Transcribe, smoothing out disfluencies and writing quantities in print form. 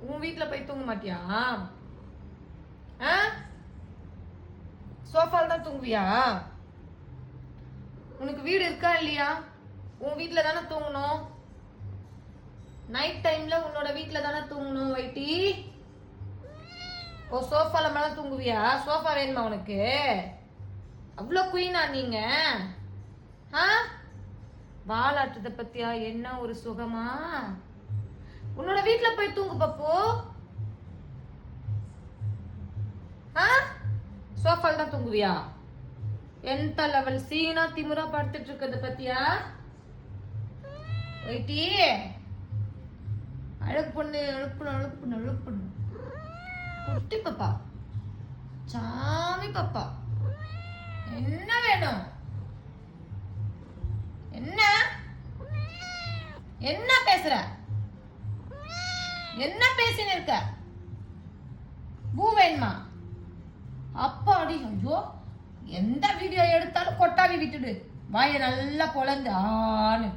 உன் வீட்டுல போய் தூங்க மாட்டியா? சோஃபால தான் தூங்குவியா? உனக்கு வீடு இருக்கா இல்லையா? உன் வீட்டுல தானே தூங்கணும். நைட் டைம்ல உன்னோட வீட்டுல தானே தூங்கணும் வைட்டி. ஓ சோஃபால மேல தூங்குவியா? சோஃபா வேணுமா உனக்கு? அவ்வளோ குயினா நீங்க? வாலாட்டுத பத்தியா என்ன ஒரு சுகமா? உன்னோட வீட்டுல போய் தூங்கு பப்பு. சோஃபால தான் தூங்குவியா? எந்த லெவல் சீனா திமுறா படுத்துட்டு இருக்கிறத பத்தியா? வைட்டி அழகு பொண்ணு அழகு பொண்ணு அழகு பொண்ணு அழகு பொண்ணு குட்டி பாப்பா சாமி பாப்பா என்ன வேணும்? என்ன என்ன பேசுற? என்ன பேசின்னு இருக்க? பூ வேணுமா? அப்பாடி ஐயோ எந்த வீடியோ எடுத்தாலும் கொட்டாவி விட்டுடு. வாயை நல்லா பொழந்து ஆன்னு